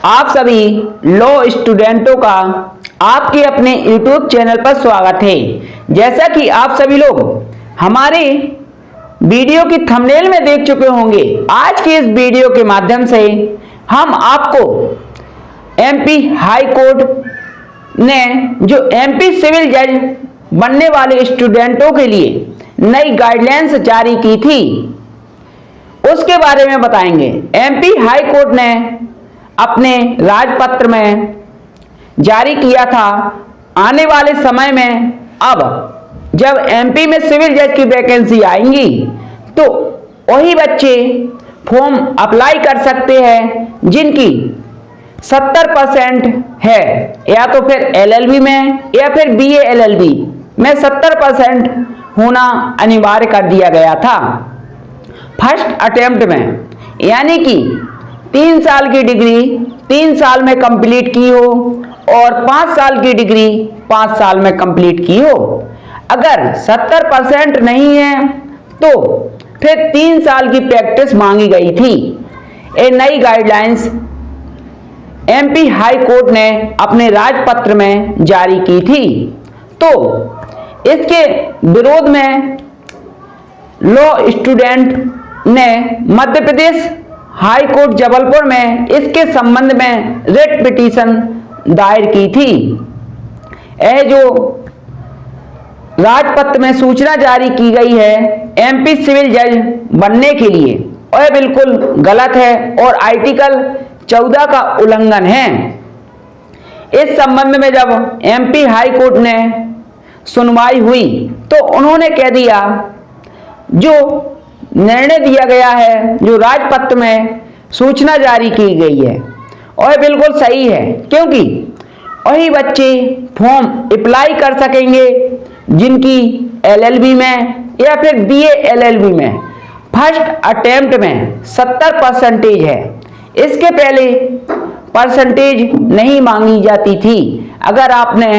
आप सभी लॉ स्टूडेंटों का आपके अपने YouTube चैनल पर स्वागत है। जैसा कि आप सभी लोग हमारे वीडियो की थंबनेल में देख चुके होंगे, आज के इस वीडियो के माध्यम से हम आपको MP हाई कोर्ट ने जो MP सिविल जज बनने वाले स्टूडेंटों के लिए नई गाइडलाइंस जारी की थी उसके बारे में बताएंगे। MP हाई कोर्ट ने अपने राजपत्र में जारी किया था, आने वाले समय में अब जब MP में सिविल जज की वैकेंसी आएंगी तो वही बच्चे फॉर्म अप्लाई कर सकते हैं जिनकी 70% है, या तो फिर LLB में या फिर BA LLB में 70% होना अनिवार्य कर दिया गया था फर्स्ट अटेम्प्ट में, यानी कि 3 साल की डिग्री 3 साल में कंप्लीट की हो और 5 साल की डिग्री 5 साल में कंप्लीट की हो। अगर 70% नहीं है तो फिर 3 साल की प्रैक्टिस मांगी गई थी। ये नई गाइडलाइंस MP हाई कोर्ट ने अपने राजपत्र में जारी की थी। तो इसके विरोध में लॉ स्टूडेंट ने मध्य प्रदेश हाई कोर्ट जबलपुर में इसके संबंध में रिट पिटीशन दायर की थी। यह जो राजपत्र में सूचना जारी की गई है MP सिविल जज बनने के लिए, वह बिल्कुल गलत है और आर्टिकल 14 का उल्लंघन है। इस संबंध में जब MP हाई कोर्ट ने सुनवाई हुई तो उन्होंने कह दिया जो निर्णय दिया गया है, जो राजपत्र में सूचना जारी की गई है और बिल्कुल सही है, क्योंकि वही बच्चे फॉर्म अप्लाई कर सकेंगे जिनकी LLB में या फिर BA LLB में फर्स्ट अटेम्प्ट में 70% है। इसके पहले परसेंटेज नहीं मांगी जाती थी। अगर आपने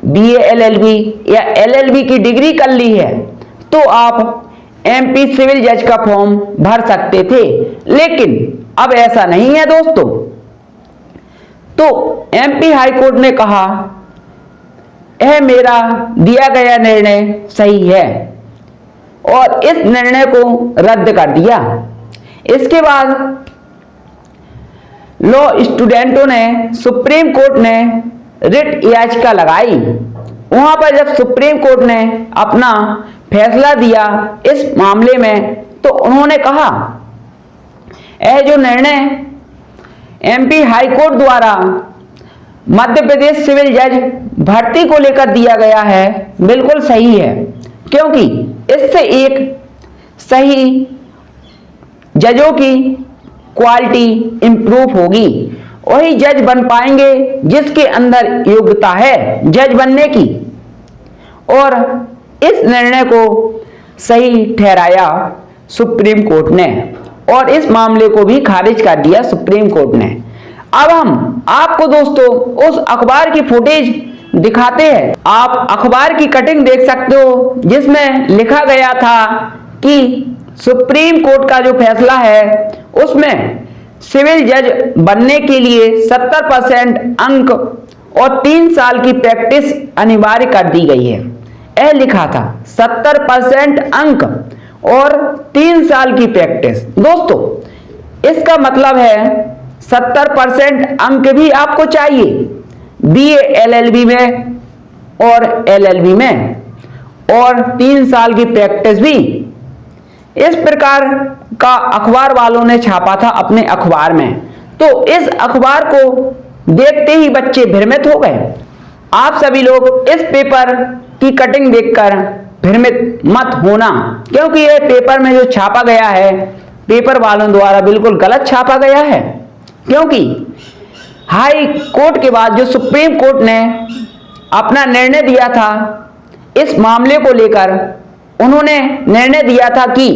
BA LLB या LLB की डिग्री कर ली है तो आप MP सिविल जज का फॉर्म भर सकते थे, लेकिन अब ऐसा नहीं है दोस्तों। तो MP हाई कोर्ट ने कहा यह मेरा दिया गया निर्णय सही है और इस निर्णय को रद्द कर दिया। इसके बाद लॉ स्टूडेंटों ने सुप्रीम कोर्ट ने रिट याचिका लगाई। वहां पर जब सुप्रीम कोर्ट ने अपना फैसला दिया इस मामले में तो उन्होंने कहा यह जो निर्णय MP हाई कोर्ट द्वारा मध्य प्रदेश सिविल जज भर्ती को लेकर दिया गया है बिल्कुल सही है, क्योंकि इससे एक सही जजों की क्वालिटी इंप्रूव होगी। वही जज बन पाएंगे जिसके अंदर योग्यता है जज बनने की। और इस निर्णय को सही ठहराया सुप्रीम कोर्ट ने और इस मामले को भी खारिज कर दिया सुप्रीम कोर्ट ने। अब हम आपको दोस्तों उस अखबार की फुटेज दिखाते हैं। आप अखबार की कटिंग देख सकते हो जिसमें लिखा गया था कि सुप्रीम कोर्ट का जो फैसला है उसमें सिविल जज बनने के लिए 70% अंक और 3 साल की प्रैक्टिस अनिवार्य कर दी गई है। यह लिखा था 70% अंक और 3 साल की प्रैक्टिस। दोस्तों इसका मतलब है 70% अंक भी आपको चाहिए BA LLB में और LLB में और 3 साल की प्रैक्टिस भी। इस प्रकार का अखबार वालों ने छापा था अपने अखबार में। तो इस अखबार को देखते ही बच्चे भ्रमित हो गए। आप सभी लोग इस पेपर की कटिंग देखकर भ्रमित मत होना, क्योंकि यह पेपर में जो छापा गया है पेपर वालों द्वारा बिल्कुल गलत छापा गया है। क्योंकि हाई कोर्ट के बाद जो सुप्रीम कोर्ट ने अपना निर्णय दिया था इस मामले को लेकर, उन्होंने निर्णय दिया था कि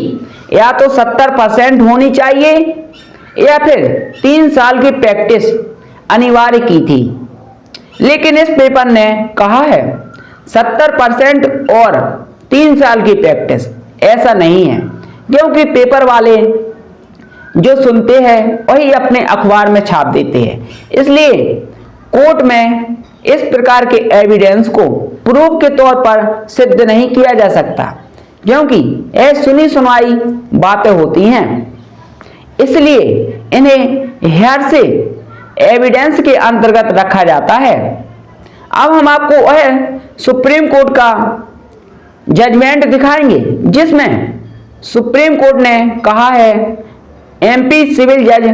या तो 70% होनी चाहिए या फिर 3 साल की प्रैक्टिस अनिवार्य की थी। लेकिन इस पेपर ने कहा है 70% और 3 साल की प्रैक्टिस। ऐसा नहीं है, क्योंकि पेपर वाले जो सुनते हैं वही अपने अखबार में छाप देते हैं। इसलिए कोर्ट में इस प्रकार के एविडेंस को प्रूफ के तौर पर सिद्ध नहीं किया जा सकता, क्योंकि यह सुनी सुनाई बातें होती हैं। इसलिए इन्हें हेयरसे एविडेंस के अंतर्गत रखा जाता है। अब हम आपको वह सुप्रीम कोर्ट का जजमेंट दिखाएंगे जिसमें सुप्रीम कोर्ट ने कहा है एमपी सिविल जज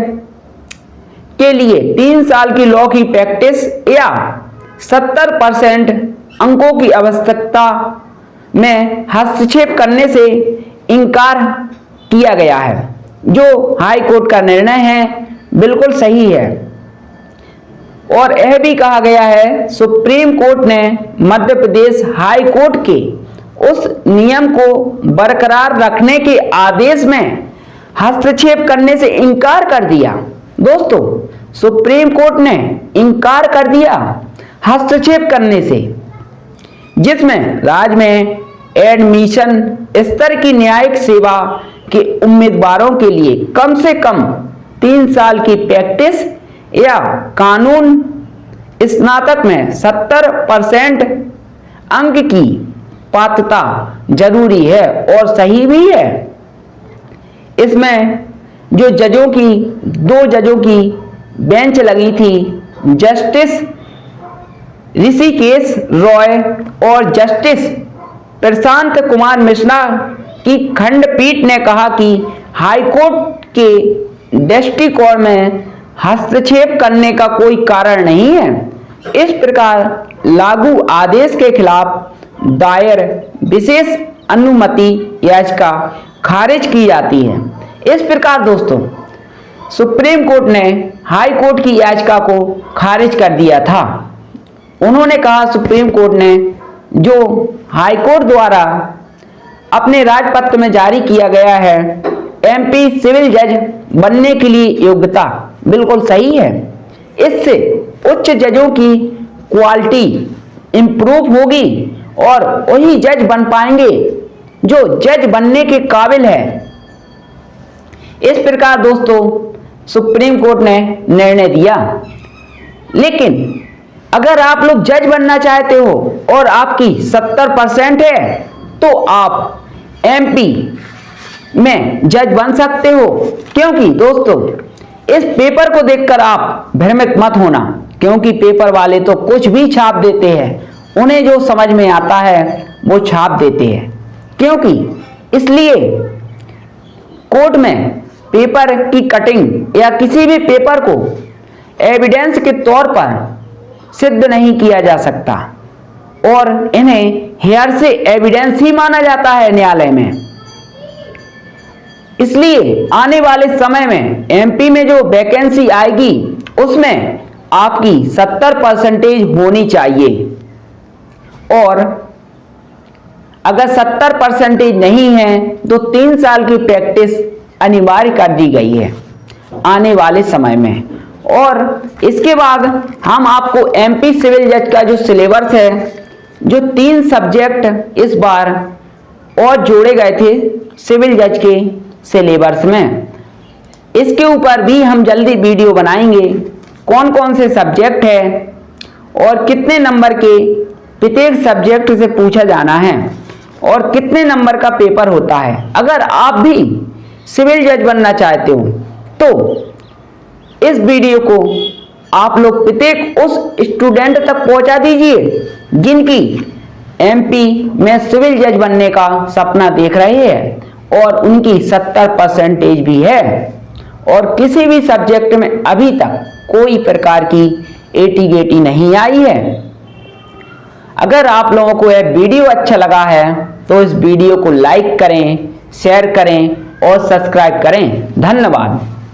के लिए 3 साल की लॉ की प्रैक्टिस या 70% अंकों की आवश्यकता में हस्तक्षेप करने से इनकार किया गया है। जो हाई कोर्ट का निर्णय है बिल्कुल सही है। और यह भी कहा गया है सुप्रीम कोर्ट ने मध्य प्रदेश हाई कोर्ट के उस नियम को बरकरार रखने के आदेश में हस्तक्षेप करने से इनकार कर दिया। दोस्तों, सुप्रीम कोर्ट ने इनकार कर दिया हस्तक्षेप करने से, जिसमें राज्य में एडमिशन स्तर की न्यायिक सेवा के उम्मीदवारों के लिए कम से कम 3 साल की प्रैक्टिस या कानून स्नातक में 70% अंक की पात्रता जरूरी है और सही भी है। इसमें जो दो जजों की बेंच लगी थी, जस्टिस ऋषिकेश रॉय और जस्टिस प्रशांत कुमार मिश्रा की खंडपीठ ने कहा कि हाईकोर्ट के दृष्टिकोण में हस्तक्षेप करने का कोई कारण नहीं है। इस प्रकार लागू आदेश के खिलाफ दायर विशेष अनुमति याचिका खारिज की जाती है। इस प्रकार दोस्तों, सुप्रीम कोर्ट ने हाई कोर्ट की याचिका को खारिज कर दिया था। उन्होंने कहा, सुप्रीम कोर्ट ने जो हाई कोर्ट द्वारा अपने राजपत्र में जारी किया गया है एमपी सिविल जज बनने के लिए योग्यता बिल्कुल सही है। इससे उच्च जजों की क्वालिटी इंप्रूव होगी और वही जज बन पाएंगे जो जज बनने के काबिल है। इस प्रकार दोस्तों सुप्रीम कोर्ट ने निर्णय दिया। लेकिन अगर आप लोग जज बनना चाहते हो और आपकी 70% है तो आप एमपी में जज बन सकते हो। क्योंकि दोस्तों इस पेपर को देखकर आप भ्रमित मत होना, क्योंकि पेपर वाले तो कुछ भी छाप देते हैं, उन्हें जो समझ में आता है वो छाप देते हैं। क्योंकि इसलिए कोर्ट में पेपर की कटिंग या किसी भी पेपर को एविडेंस के तौर पर सिद्ध नहीं किया जा सकता और इन्हें हेयरसे एविडेंस ही माना जाता है न्यायालय में। इसलिए आने वाले समय में एमपी में जो वैकेंसी आएगी उसमें आपकी 70% होनी चाहिए, और अगर 70% नहीं है तो 3 साल की प्रैक्टिस अनिवार्य कर दी गई है आने वाले समय में। और इसके बाद हम आपको एमपी सिविल जज का जो सिलेबस है, जो 3 सब्जेक्ट इस बार और जोड़े गए थे सिविल जज के सिलेबस में, इसके ऊपर भी हम जल्दी वीडियो बनाएंगे। कौन कौन से सब्जेक्ट है और कितने नंबर के प्रत्येक सब्जेक्ट से पूछा जाना है और कितने नंबर का पेपर होता है। अगर आप भी सिविल जज बनना चाहते हो तो इस वीडियो को आप लोग प्रत्येक उस स्टूडेंट तक पहुंचा दीजिए जिनकी एमपी में सिविल जज बनने का सपना देख रहे हैं और उनकी 70% भी है और किसी भी सब्जेक्ट में अभी तक कोई प्रकार की एटी-गेटी नहीं आई है। अगर आप लोगों को यह वीडियो अच्छा लगा है तो इस वीडियो को लाइक करें, शेयर करें और सब्सक्राइब करें। धन्यवाद।